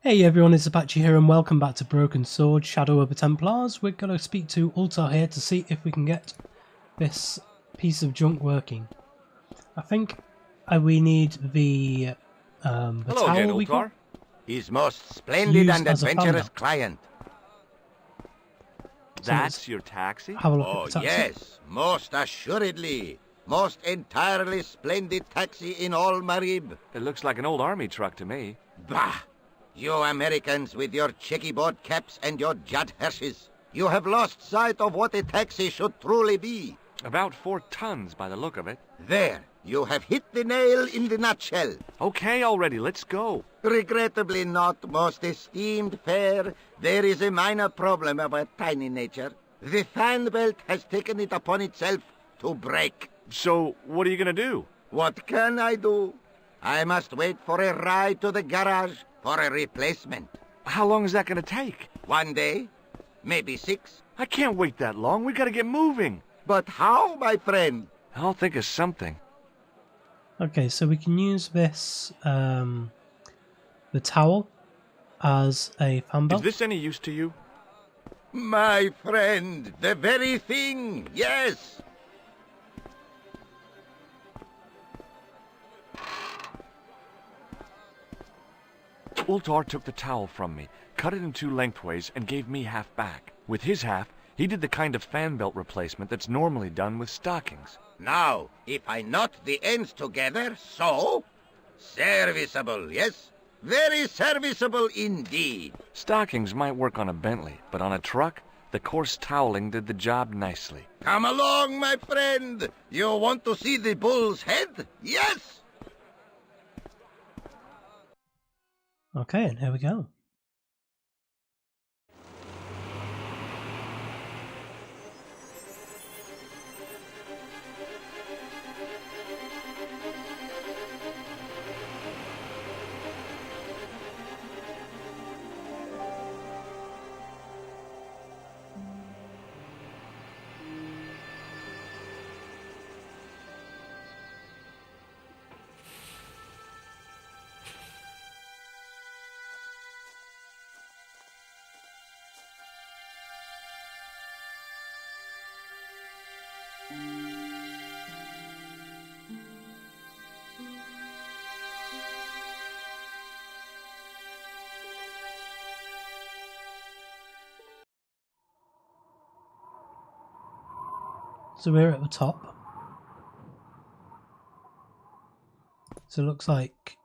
Hey everyone, it's Apache here and welcome back to Broken Sword, Shadow of the Templars. We're going to speak to Ultar here to see if we can get this piece of junk working. I think we need the Hello towel again, we got. Ultar. His most splendid and as a adventurous fan client. That's your taxi? Have a look Oh, at the taxi. yes, most assuredly. Most entirely splendid taxi in all Marib. It looks like an old army truck to me. Bah! You Americans with your checkerboard caps and your Judd Hershes. You have lost sight of what a taxi should truly be. About 4 tons by the look of it. There, you have hit the nail in the nutshell. Okay already, let's go. Regrettably not, most esteemed fair. There is a minor problem of a tiny nature. The fan belt has taken it upon itself to break. So, what are you gonna do? What can I do? I must wait for a ride to the garage for a replacement. How long is that gonna take? 1 day, maybe 6. I can't wait that long, we gotta get moving. But how, my friend? I'll think of something. Okay, so we can use this, the towel, as a fan belt. Is this any use to you? My friend, the very thing, yes. Ultar took the towel from me, cut it in 2 lengthways, and gave me half back. With his half, he did the kind of fan belt replacement that's normally done with stockings. Now, if I knot the ends together, so... Serviceable, yes? Very serviceable indeed. Stockings might work on a Bentley, but on a truck, the coarse toweling did the job nicely. Come along, my friend. You want to see the bull's head? Yes? Okay, and here we go. So we're at the top. So it looks like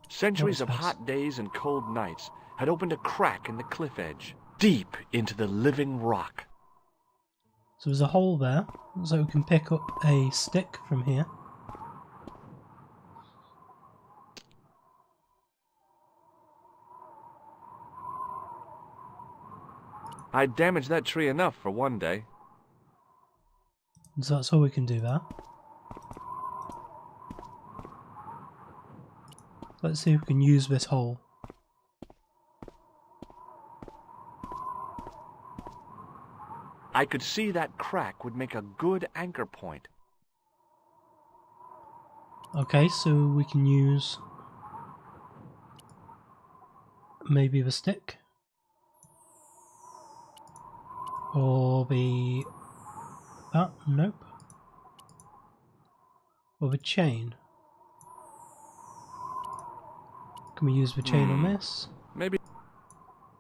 Centuries of What's this? hot days and cold nights had opened a crack in the cliff edge, deep into the living rock. so there's a hole there, so we can pick up a stick from here. I'd damaged that tree enough for one day. So that's all we can do there. Let's see if we can use this hole. I could see that crack would make a good anchor point. Okay, so we can use maybe the stick or the nope, or the chain. Can we use the chain on this Maybe.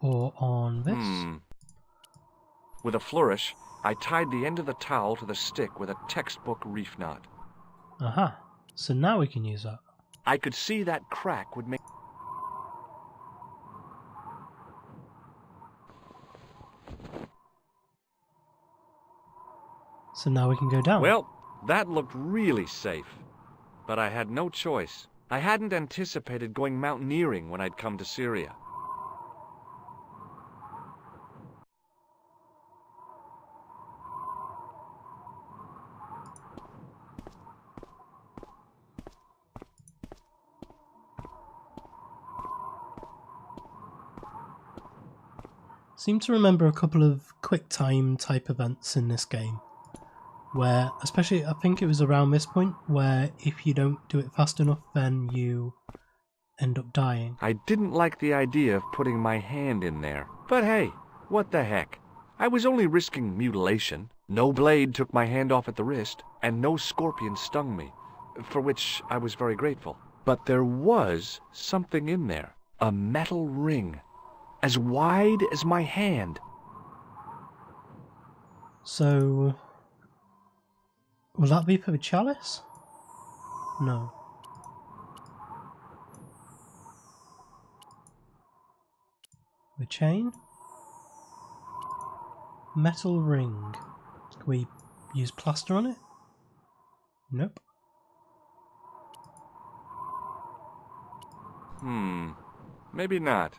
or on this? With a flourish, I tied the end of the towel to the stick with a textbook reef knot. Aha, so now we can use that. I could see that crack would make... So now we can go down. Well, that looked really safe. But I had no choice. I hadn't anticipated going mountaineering when I'd come to Syria. Seem to remember a couple of quick time type events in this game where, especially I think it was around this point, where if you don't do it fast enough then you end up dying. I didn't like the idea of putting my hand in there. But hey, what the heck? I was only risking mutilation. No blade took my hand off at the wrist, and no scorpion stung me, for which I was very grateful. But there was something in there. A metal ring, as wide as my hand. So, will that be for the chalice? No. The chain? Metal ring. Can we use plaster on it? Nope. Maybe not.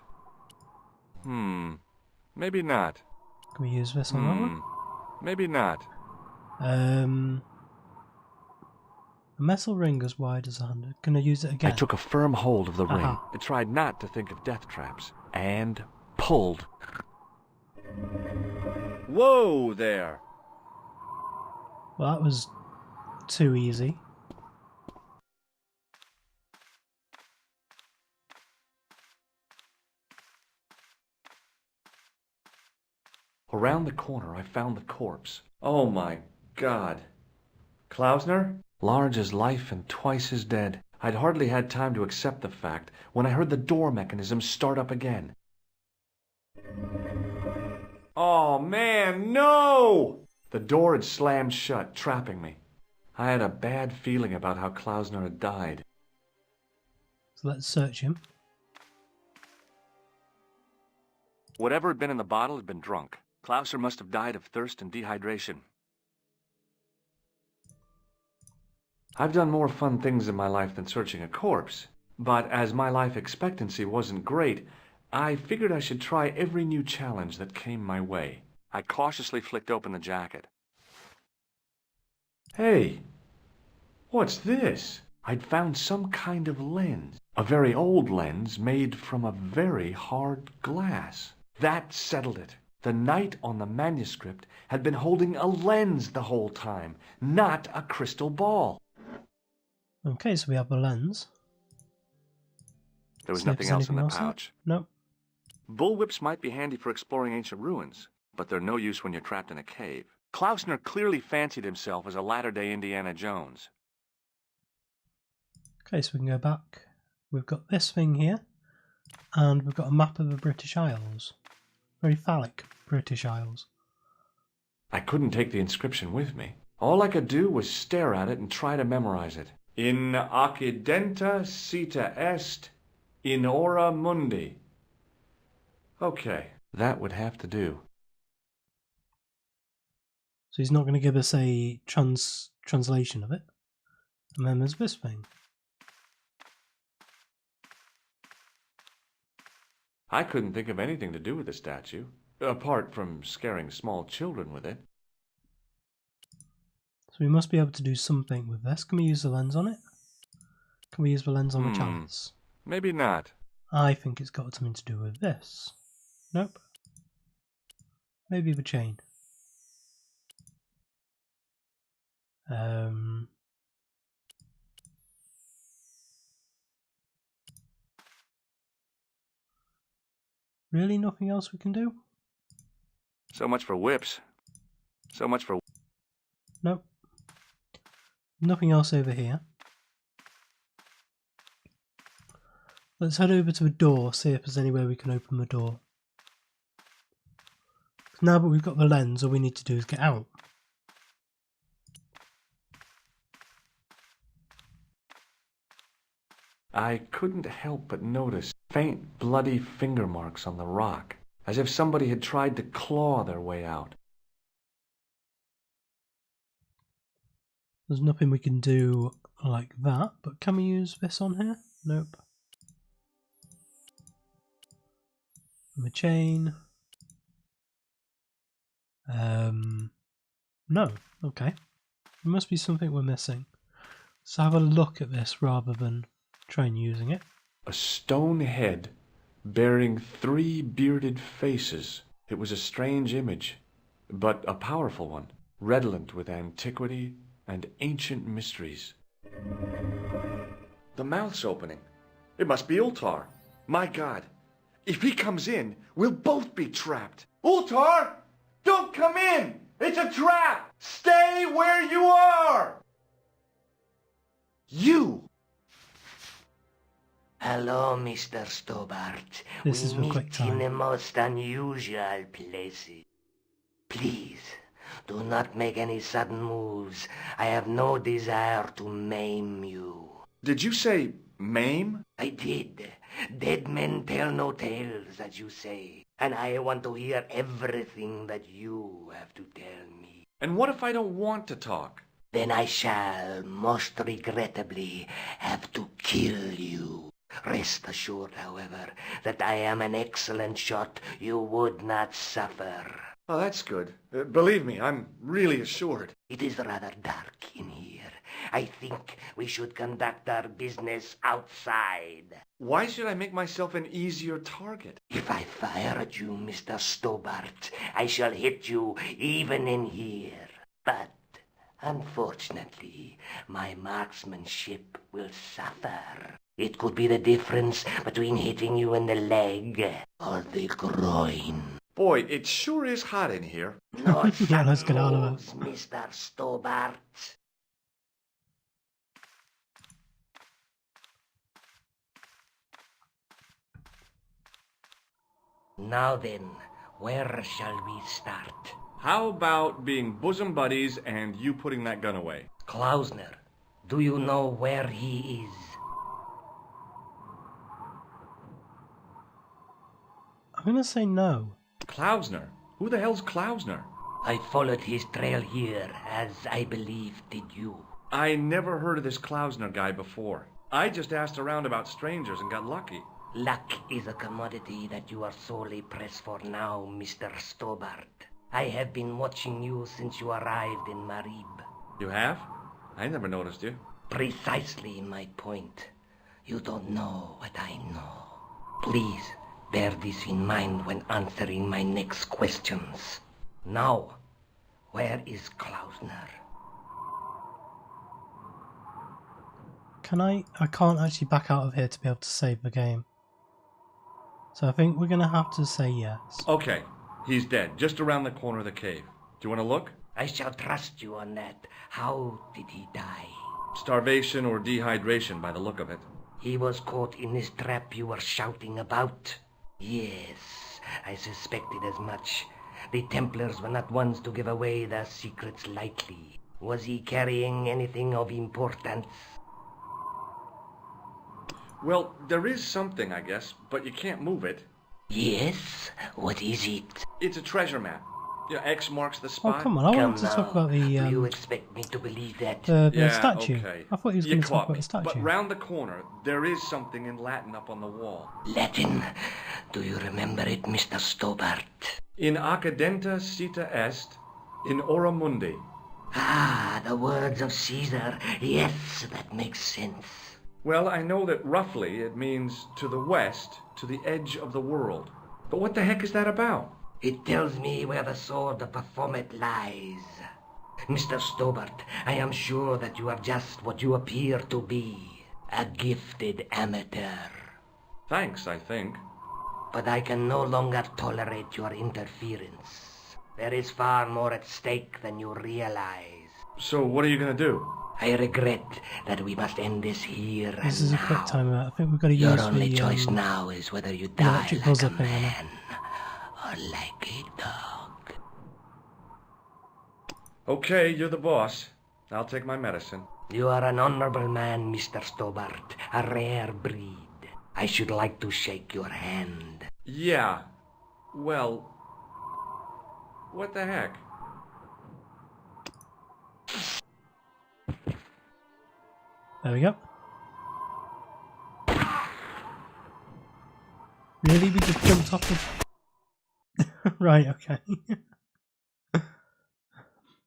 Maybe not. Can we use this on that one? Maybe not. A metal ring as wide as a hand. Can I use it again? I took a firm hold of the ring. Aha. I tried not to think of death traps, and pulled. Whoa there! Well, that was too easy. Around the corner, I found the corpse. Oh my God. Klausner? Large as life and twice as dead. I'd hardly had time to accept the fact when I heard the door mechanism start up again. Oh man, no! The door had slammed shut, trapping me. I had a bad feeling about how Klausner had died. So let's search him. Whatever had been in the bottle had been drunk. Klausner must have died of thirst and dehydration. I've done more fun things in my life than searching a corpse, but as my life expectancy wasn't great, I figured I should try every new challenge that came my way. I cautiously flicked open the jacket. Hey, what's this? I'd found some kind of lens. A very old lens made from a very hard glass. That settled it. The knight on the manuscript had been holding a lens the whole time, not a crystal ball. Okay, so we have the lens. There was See if nothing there's else in anything the else in it? pouch. Nope. Bullwhips might be handy for exploring ancient ruins, but they're no use when you're trapped in a cave. Klausner clearly fancied himself as a latter-day Indiana Jones. Okay, so we can go back. We've got this thing here, and we've got a map of the British Isles. Very phallic British Isles. I couldn't take the inscription with me. All I could do was stare at it and try to memorize it. In occidenta sita est, in ora mundi. Okay, that would have to do. So he's not going to give us a translation of it. And then there's this thing. I couldn't think of anything to do with the statue, apart from scaring small children with it. So we must be able to do something with this. Can we use the lens on it? Can we use the lens on the chalice? Maybe not. I think it's got something to do with this. Nope. Maybe the chain. Really nothing else we can do? So much for whips. So much for... Nope. Nothing else over here. Let's head over to the door, see if there's any way we can open the door. Now that we've got the lens, all we need to do is get out. I couldn't help but notice faint bloody finger marks on the rock, as if somebody had tried to claw their way out. There's nothing we can do like that, but can we use this on here? Nope. And the chain. No. Okay. There must be something we're missing. So have a look at this rather than try and using it. A stone head bearing 3 bearded faces. It was a strange image, but a powerful one, redolent with antiquity and ancient mysteries. The mouth's opening. It must be Ultar. My God. If he comes in, we'll both be trapped. Ultar! Don't come in! It's a trap! Stay where you are! You! Hello, Mr. Stobbart. This is We a quick meet time. in the most unusual places. Please, do not make any sudden moves. I have no desire to maim you. Did you say maim? I did. Dead men tell no tales, as you say. And I want to hear everything that you have to tell me. And what if I don't want to talk? Then I shall, most regrettably, have to kill you. Rest assured, however, that I am an excellent shot you would not suffer. Oh, that's good. Believe me, I'm really assured. It is rather dark in here. I think we should conduct our business outside. Why should I make myself an easier target? If I fire at you, Mr. Stobbart, I shall hit you even in here. But, unfortunately, my marksmanship will suffer. It could be the difference between hitting you in the leg or the groin. Boy, it sure is hot in here. No Yeah, let's get out of it. moves, Mr. Stobbart. Now then, where shall we start? How about being bosom buddies and you putting that gun away? Klausner, do you know where he is? I'm gonna say no. Klausner? Who the hell's Klausner? I followed his trail here, as I believe did you. I never heard of this Klausner guy before. I just asked around about strangers and got lucky. Luck is a commodity that you are sorely pressed for now, Mr. Stobbart. I have been watching you since you arrived in Marib. You have? I never noticed you. Precisely my point. You don't know what I know. Please, bear this in mind when answering my next questions. Now, where is Klausner? Can I can't actually back out of here to be able to save the game. So I think we're gonna have to say yes. Okay, he's dead, just around the corner of the cave. Do you want to look? I shall trust you on that. How did he die? Starvation or dehydration by the look of it. He was caught in this trap you were shouting about? Yes, I suspected as much. The Templars were not ones to give away their secrets lightly. Was he carrying anything of importance? Well, there is something, I guess, but you can't move it. Yes? What is it? It's a treasure map. Yeah, X marks the Oh spot. come on! I Come wanted to talk now. about Do you the expect me to believe that? Yeah, statue. okay. I thought he was You going to talk caught about me. the statue. But round the corner, there is something in Latin up on the wall. Latin? Do you remember it, Mr. Stobbart? In accidenta cita est, in ora mundi. Ah, the words of Caesar. Yes, that makes sense. Well, I know that roughly it means to the west, to the edge of the world. But what the heck is that about? It tells me where the sword of Baphomet lies. Mr. Stobbart, I am sure that you are just what you appear to be. A gifted amateur. Thanks, I think. But I can no longer tolerate your interference. There is far more at stake than you realize. So what are you going to do? I regret that we must end this here and This is a quick now. timer. I think we've got to Your use only the choice now is whether you die electric like buzzer a thing on it. man or like a dog. Okay, you're the boss. I'll take my medicine. You are an honorable man, Mr. Stobbart, a rare breed. I should like to shake your hand. Yeah. Well, what the heck? There we go. Really, we just jumped off the. Right. Okay.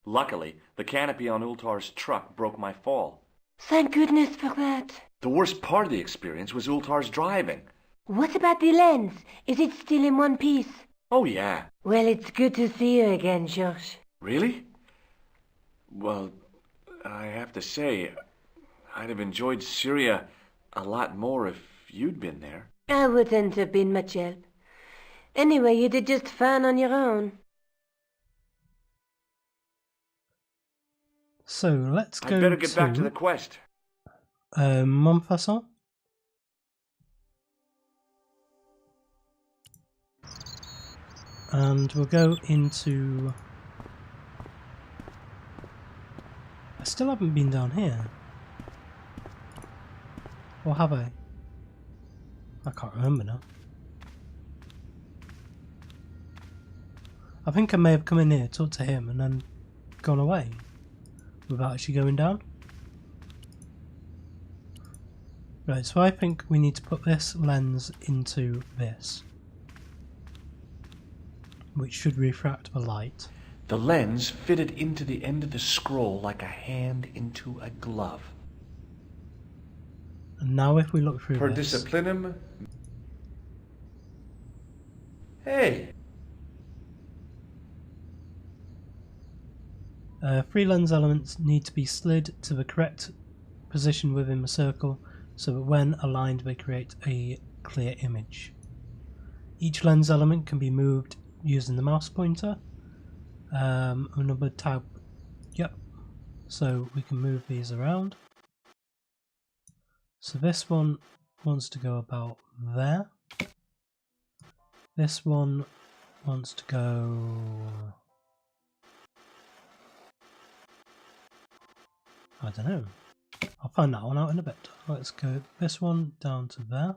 Luckily, the canopy on Ultar's truck broke my fall. Thank goodness for that. The worst part of the experience was Ultar's driving. What about the lens? Is it still in one piece? Oh, yeah. Well, it's good to see you again, George. Really? Well, I have to say, I'd have enjoyed Syria a lot more if you'd been there. I wouldn't have been much help. Anyway, you did just fine on your own. So let's go I'd better get back to the quest. Montfaucon. And we'll go into... I still haven't been down here. Or have I? I can't remember now. I think I may have come in here, talked to him, and then gone away without actually going down. Right, so I think we need to put this lens into this, which should refract the light. The lens fitted into the end of the scroll like a hand into a glove. And now if we look through Per this... disciplinum... Hey! 3 lens elements need to be slid to the correct position within the circle so that when aligned they create a clear image. Each lens element can be moved using the mouse pointer. Another tab, yep, so we can move these around. So this one wants to go about there. This one wants to go... I don't know. I'll find that one out in a bit. Let's go this one down to there.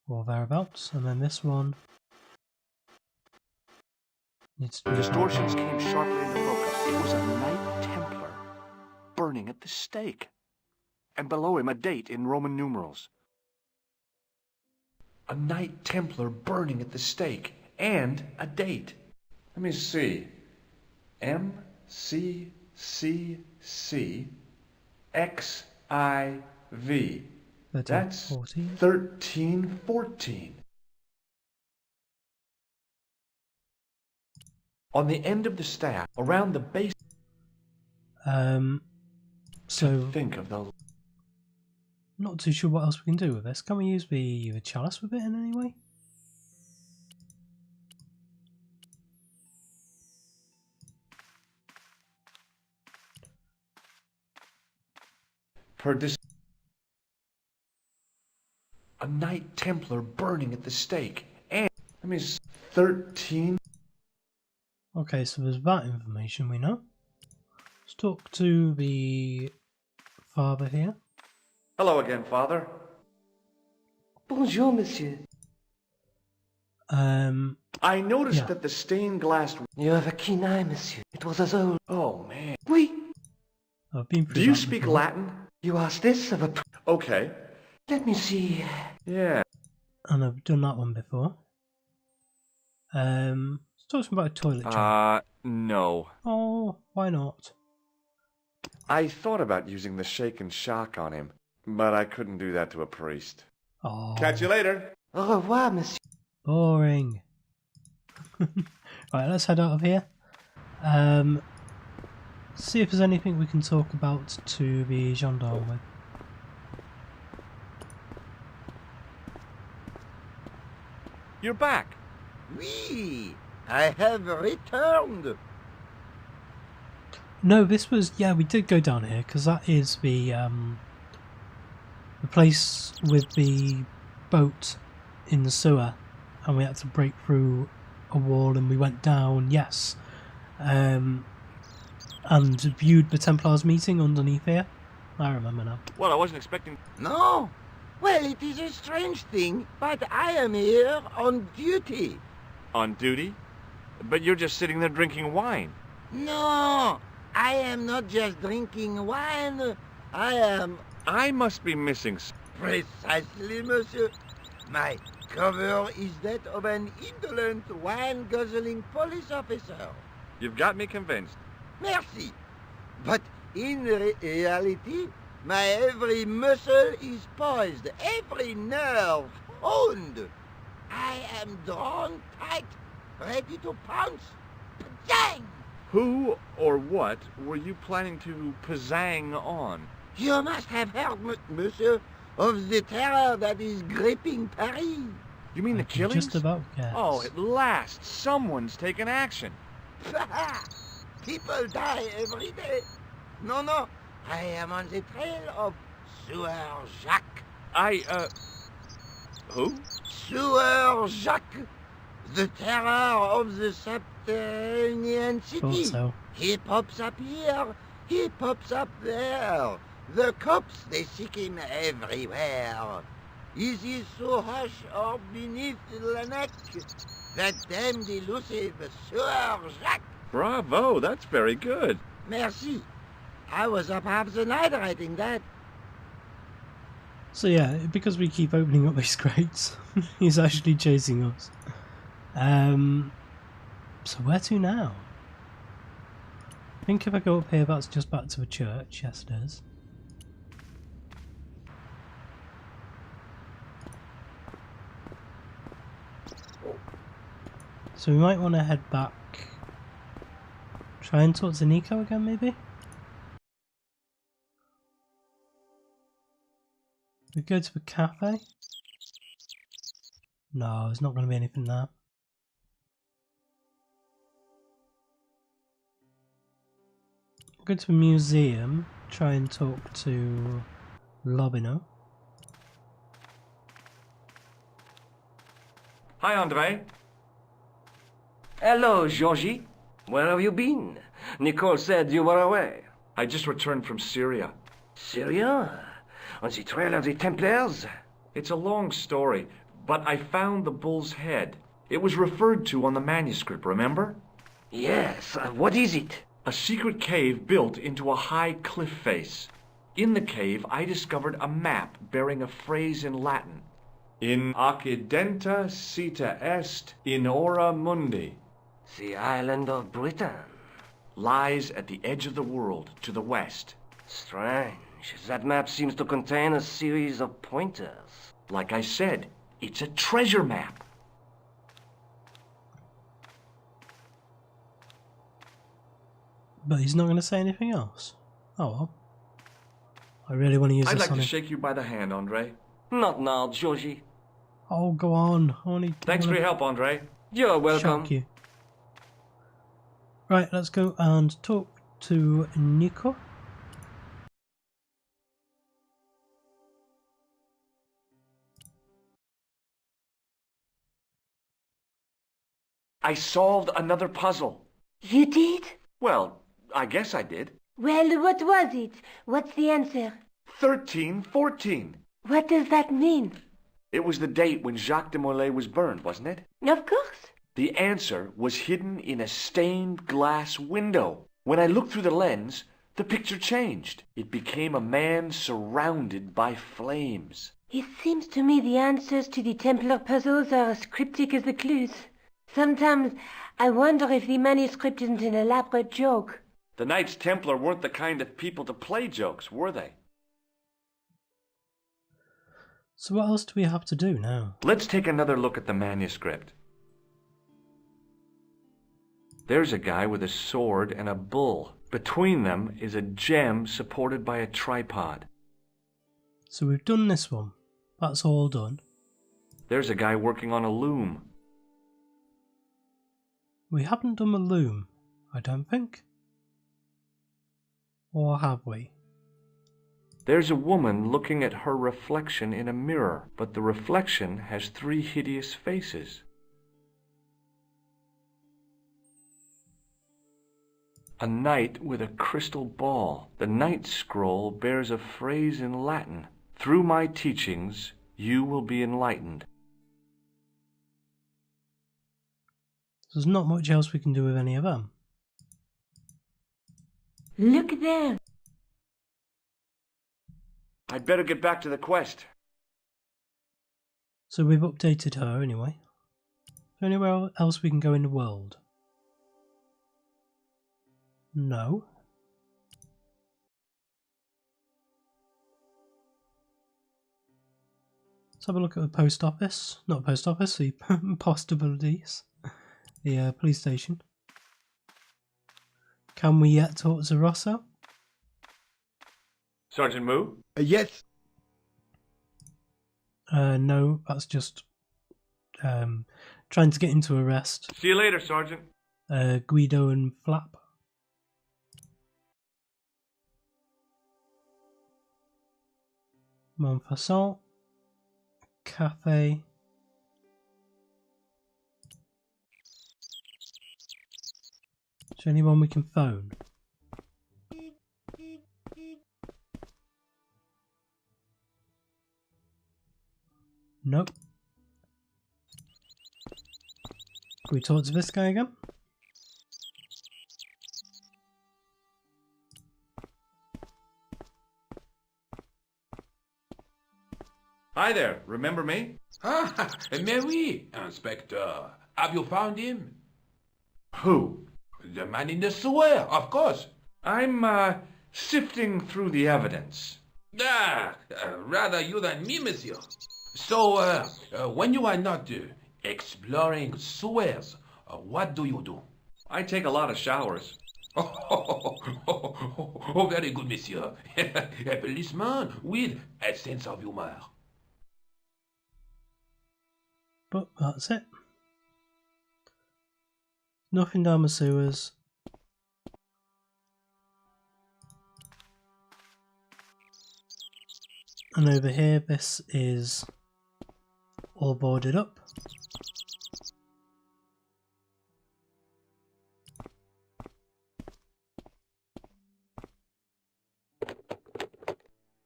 Or thereabouts. And then this one needs to be... The distortions came sharply in the focus. It was a Knight Templar burning at the stake. And below him a date in Roman numerals. A Knight Templar burning at the stake. And a date. Let me see. MCCCXIV. That's 1314. On the end of the staff, around the base. So Think of the... not too sure what else we can do with this. Can we use the chalice with it in any way? A Knight Templar burning at the stake. And... Let me... 13... Okay, so there's that information we know. Let's talk to the father here. Hello again, Father. Bonjour, monsieur. I noticed Yeah. that the stained glass... You have a keen eye, monsieur. It was as old. Oh, man. Oui. I've been through Do you that speak before. Latin? You asked this of a... Okay. Let me see. Yeah. And I've done that one before. Let's talk about a toilet jar. No. Oh, why not? I thought about using the shake and shock on him, but I couldn't do that to a priest. Oh, Catch you later. Au revoir, monsieur. boring. Right, let's head out of here. See if there's anything we can talk about to the gendarme with. You're back. Oui, I have returned. No, this was... yeah, we did go down here, because that is the place with the boat in the sewer, and we had to break through a wall and we went down, yes. And viewed the Templars meeting underneath here. I remember now. Well, I wasn't expecting... No? Well, it is a strange thing, but I am here on duty. On duty? But you're just sitting there drinking wine. No, I am not just drinking wine. I must be missing... Precisely, monsieur. My cover is that of an indolent, wine-guzzling police officer. You've got me convinced. Merci. But in reality, my every muscle is poised, every nerve honed. I am drawn tight, ready to pounce. Bang! Who or what were you planning to pizzang on? You must have heard, monsieur, of the terror that is gripping Paris. You mean the I can killings? just about guess. Oh, at last, someone's taken action. People die every day. No, I am on the trail of Sieur Jacques. Who? Sieur Jacques, the terror of the subterranean city. Thought so. He pops up here, he pops up there. The cops, they seek him everywhere. Is he so hush or beneath the neck? That damned elusive Sieur Jacques. Bravo, that's very good. Merci. I was up half the night writing that. So yeah, because we keep opening up these crates, he's actually chasing us. So where to now? I think if I go up here, that's just back to a church. Yes, it is. So we might want to head back. Try and talk to Nico again, maybe? We go to a cafe? No, there's not going to be anything there. Go to a museum, try and talk to Lobino. Hi, Andre. Hello, Georgie. Where have you been? Nicole said you were away. I just returned from Syria. Syria? On the trail of the Templars? It's a long story, but I found the bull's head. It was referred to on the manuscript, remember? Yes. What is it? A secret cave built into a high cliff face. In the cave, I discovered a map bearing a phrase in Latin. In accidenta sita est in ora mundi. The island of Britain. Lies at the edge of the world, to the west. Strange. That map seems to contain a series of pointers. Like I said, it's a treasure map. But he's not going to say anything else. Oh well. I really want to use I'd this like on to him. shake you by the hand, Andre. Not now, Georgie. Oh, go on. I want to, Thanks for your help, Andre. You're welcome. shock you. Right, let's go and talk to Nico. I solved another puzzle. You did? Well, I guess I did. Well, what was it? What's the answer? 1314. What does that mean? It was the date when Jacques de Molay was burned, wasn't it? Of course. The answer was hidden in a stained glass window. When I looked through the lens, the picture changed. It became a man surrounded by flames. It seems to me the answers to the Templar puzzles are as cryptic as the clues. Sometimes I wonder if the manuscript isn't an elaborate joke. The Knights Templar weren't the kind of people to play jokes, were they? So what else do we have to do now? Let's take another look at the manuscript. There's a guy with a sword and a bull. Between them is a gem supported by a tripod. So we've done this one. That's all done. There's a guy working on a loom. We haven't done a loom, I don't think. Or have we? There's a woman looking at her reflection in a mirror, but the reflection has 3 hideous faces. A knight with a crystal ball. The knight's scroll bears a phrase in Latin. Through my teachings, you will be enlightened. There's not much else we can do with any of them. Look there. I'd better get back to the quest. So we've updated her anyway. Is there anywhere else we can go in the world? No. Let's have a look at the post office. Not post office, the possibilities. The police station. Can we yet talk to Rosso? Sergeant Moo? Yes? No, that's just trying to get into arrest See you later, Sergeant. Guido and Flap. Montfaucon. Cafe. Is there anyone we can phone? Nope. Can we talk to this guy again? Hi there, remember me? Ah, mais oui, Inspector. Have you found him? Who? The man in the sewer, of course. I'm, sifting through the evidence. Ah, rather you than me, monsieur. So, when you are not exploring sewers, what do you do? I take a lot of showers. Oh, very good, monsieur. A policeman with a sense of humor. But that's it. Nothing down the sewers. And over here, this is all boarded up.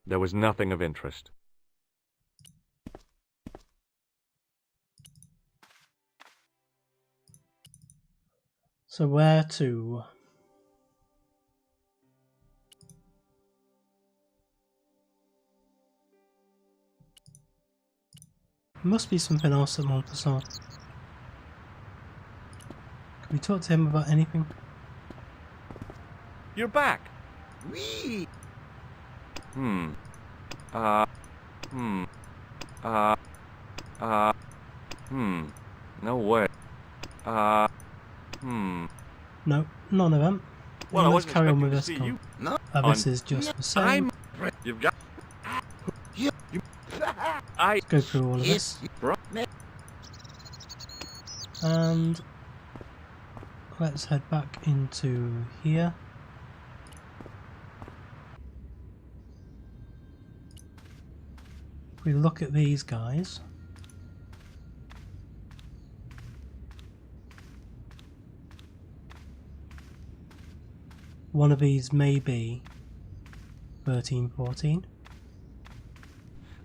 There was nothing of interest. So where to? Must be something else at Montfaucon. Can we talk to him about anything? You're back. Oui! No way. No, none of them. Well, I Let's wasn't carry on with expecting this to see con. you. This is just the same. You've got... Let's go through all of this. And let's head back into here. If we look at these guys, one of these may be 1314.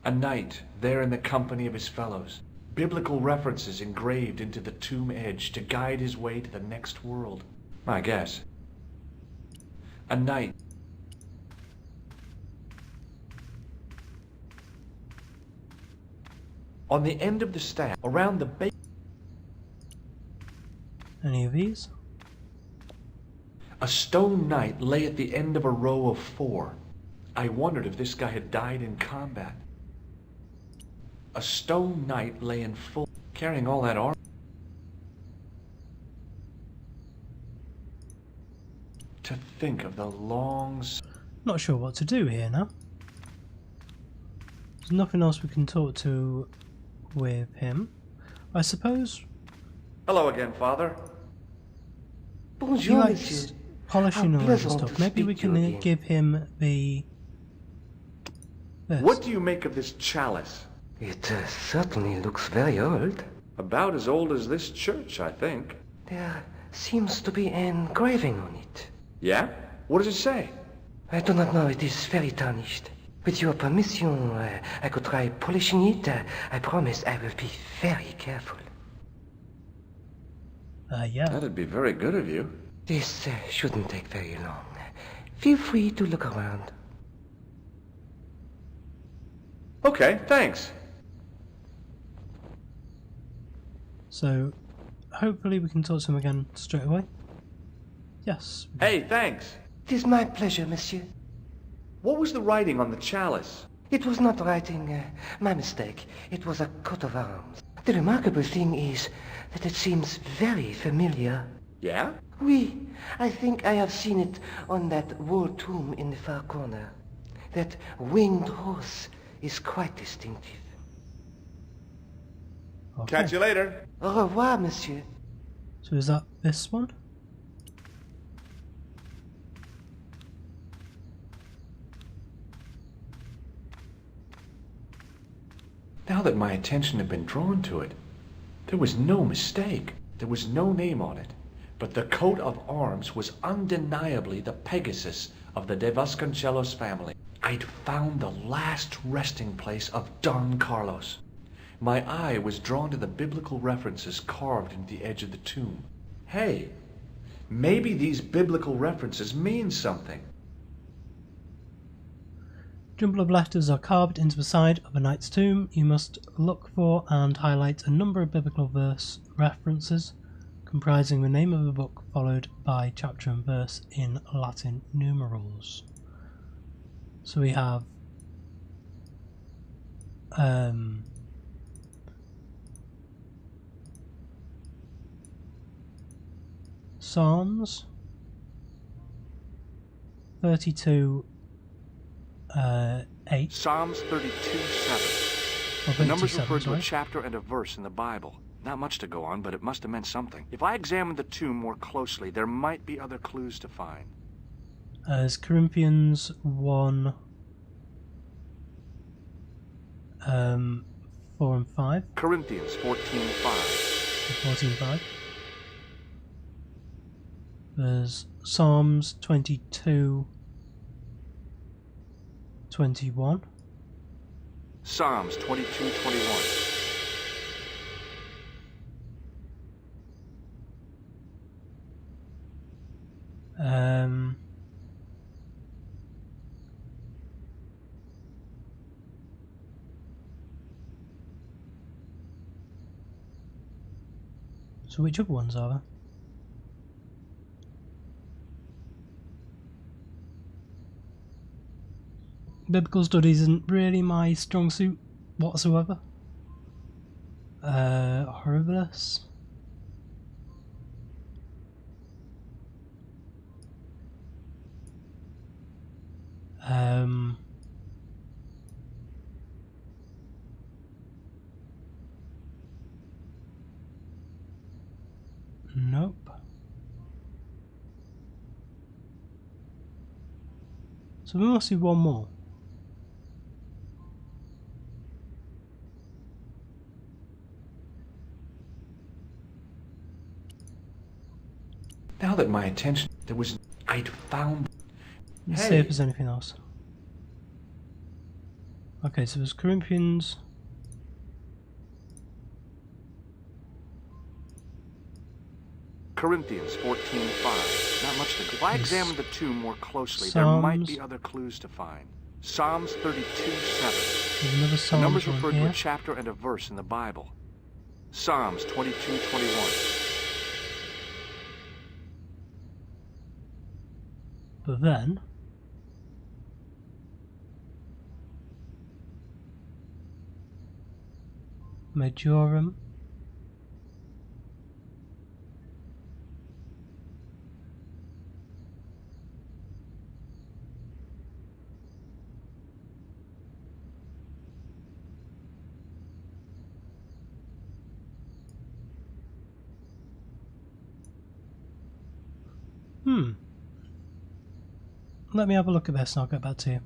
A knight, there in the company of his fellows. Biblical references engraved into the tomb edge to guide his way to the next world. I guess. A knight. On the end of the staff, around the base. Any of these? A stone knight lay at the end of a row of 4. I wondered if this guy had died in combat. A stone knight lay in full, carrying all that armor. To think of the long... Not sure what to do here now. There's nothing else we can talk to with him, I suppose. Hello again, Father. He Bonjour, likes monsieur. polishing How all this pleasant stuff. to Maybe we speak to you can again. give him the... this. What do you make of this chalice? It certainly looks very old. About as old as this church, I think. There seems to be an engraving on it. Yeah? What does it say? I do not know, it is very tarnished. With your permission, I could try polishing it. I promise I will be very careful. Yeah. That'd be very good of you. This shouldn't take very long. Feel free to look around. Okay, thanks. So, hopefully we can talk to him again straight away. Yes. Hey, thanks. It is my pleasure, monsieur. What was the writing on the chalice? It was not writing, my mistake. It was a coat of arms. The remarkable thing is that it seems very familiar. Yeah? Oui, I think I have seen it on that wall tomb in the far corner. That winged horse is quite distinctive. Okay. Catch you later. Au revoir, monsieur. So is that this one? Now that my attention had been drawn to it, there was no mistake. There was no name on it, but the coat of arms was undeniably the Pegasus of the De Vasconcelos family. I'd found the last resting place of Don Carlos. My eye was drawn to the biblical references carved into the edge of the tomb. Hey, maybe these biblical references mean something. Jumble of letters are carved into the side of a knight's tomb. You must look for and highlight a number of biblical verse references comprising the name of the book followed by chapter and verse in Latin numerals. So we have Psalms 32 8. Psalms 32:7. Or The numbers 32:7, refer to a sorry. chapter and a verse in the Bible. Not much to go on, but it must have meant something. If I examined the tomb more closely, there might be other clues to find. As Corinthians 1 4 and 5. Corinthians 14:5. 14:5. There's Psalms 22:21. Psalms 22:21. So which other ones are there? Biblical studies isn't really my strong suit whatsoever. Horribilis. Nope. So we must do one more. Now that my attention, I'd found. Let's see if there's anything else. Okay, so there's Corinthians. Corinthians 14:5. Not much to go. If I examined the tomb more closely, there might be other clues to find. Psalms 32:7. There's another The Psalm numbers one refer to here. a chapter and a verse in the Bible. Psalms 22:21. But then Majorum. Let me have a look at this and I'll get back to you.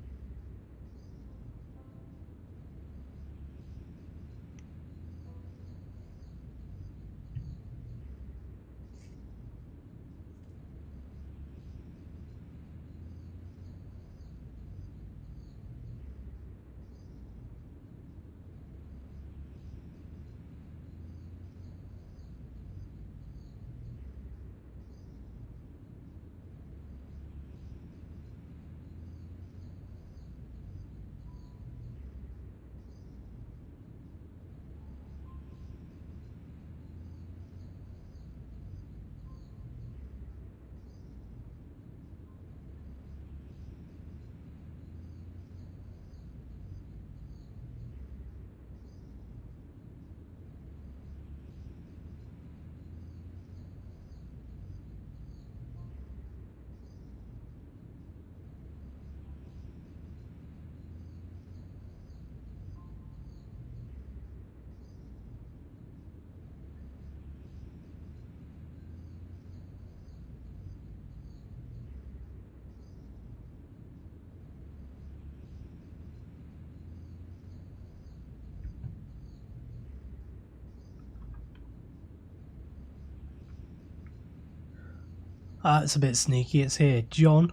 It's a bit sneaky. It's here. John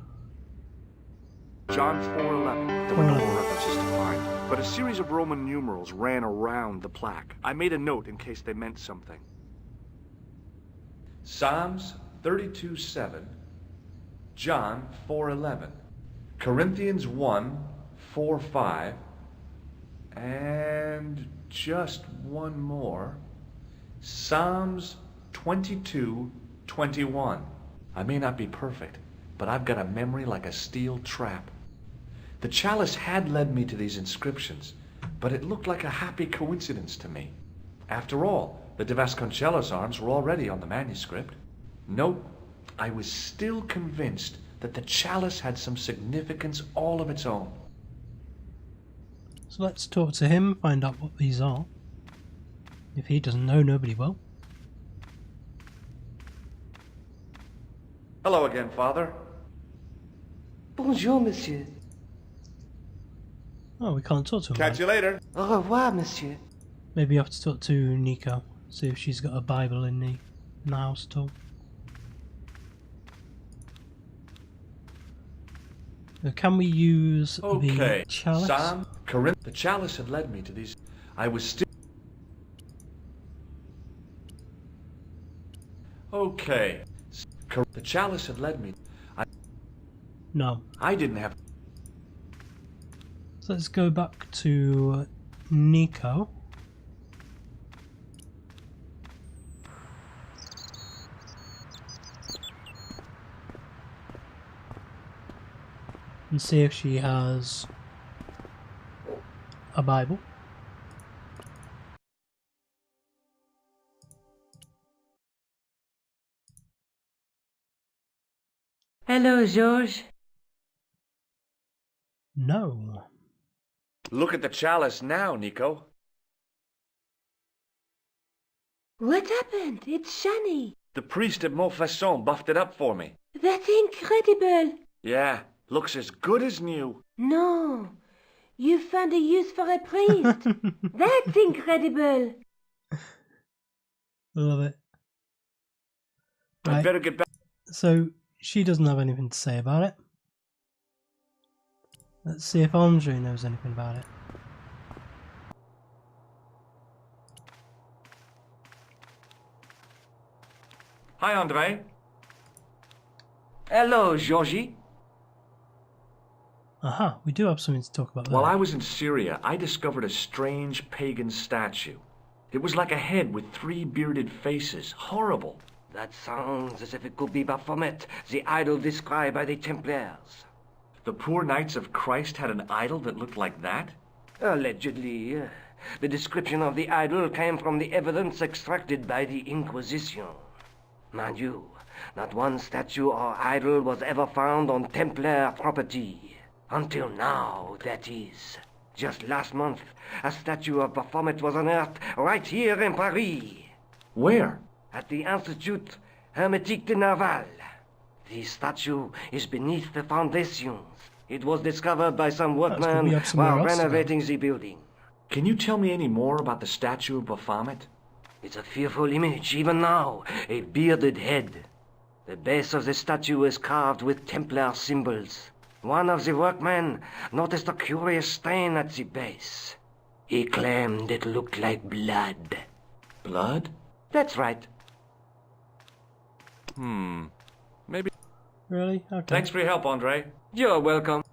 411. There were no more references to find, but a series of Roman numerals ran around the plaque. I made a note in case they meant something. Psalms 32:7, John 4:11, Corinthians 1:4-5, and just one more, Psalms 22:21. I may not be perfect, but I've got a memory like a steel trap. The chalice had led me to these inscriptions, but it looked like a happy coincidence to me. After all, the De Vasconcelos arms were already on the manuscript. Nope, I was still convinced that the chalice had some significance all of its own. So let's talk to him, find out what these are. If he doesn't know, nobody will. Hello again, Father. Bonjour, monsieur. Oh, we can't talk to him. Catch you later. Au revoir, monsieur. Maybe you have to talk to Nico, see if she's got a Bible in the house at all. Can we use Okay. the chalice? The chalice had led me to these. I was still. Okay. The chalice had led me. No. I didn't have. So let's go back to Nico. And see if she has a Bible. Hello, George. No. Look at the chalice now, Nico. What happened? It's shiny. The priest at Montfaucon buffed it up for me. That's incredible. Yeah, looks as good as new. No, you found a use for a priest. That's incredible. Love it. I Right. better get back. So she doesn't have anything to say about it. Let's see if Andre knows anything about it. Hi, Andre. Hello, Georgie. Aha, we do have something to talk about there. While I was in Syria, I discovered a strange pagan statue. It was like a head with 3 bearded faces. Horrible. That sounds as if it could be Baphomet, the idol described by the Templars. The poor Knights of Christ had an idol that looked like that? Allegedly. The description of the idol came from the evidence extracted by the Inquisition. Mind you, not one statue or idol was ever found on Templar property. Until now, that is. Just last month, a statue of Baphomet was unearthed right here in Paris. Where? At the Institut Hermétique de Nerval. The statue is beneath the foundations. It was discovered by some workmen while renovating the building. Can you tell me any more about the statue of Baphomet? It's a fearful image, even now. A bearded head. The base of the statue is carved with Templar symbols. One of the workmen noticed a curious stain at the base. He claimed it looked like blood. Blood? That's right. Maybe. Really? Okay. Thanks for your help, Andre. You're welcome.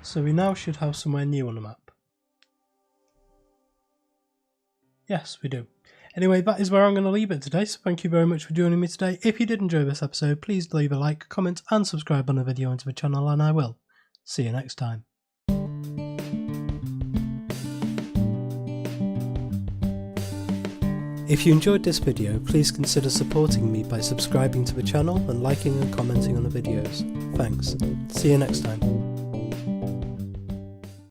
So we now should have somewhere new on the map. Yes, we do. Anyway, that is where I'm going to leave it today, so thank you very much for joining me today. If you did enjoy this episode, please leave a like, comment and subscribe on the video and to the channel, and I will see you next time. If you enjoyed this video, please consider supporting me by subscribing to the channel and liking and commenting on the videos. Thanks. See you next time.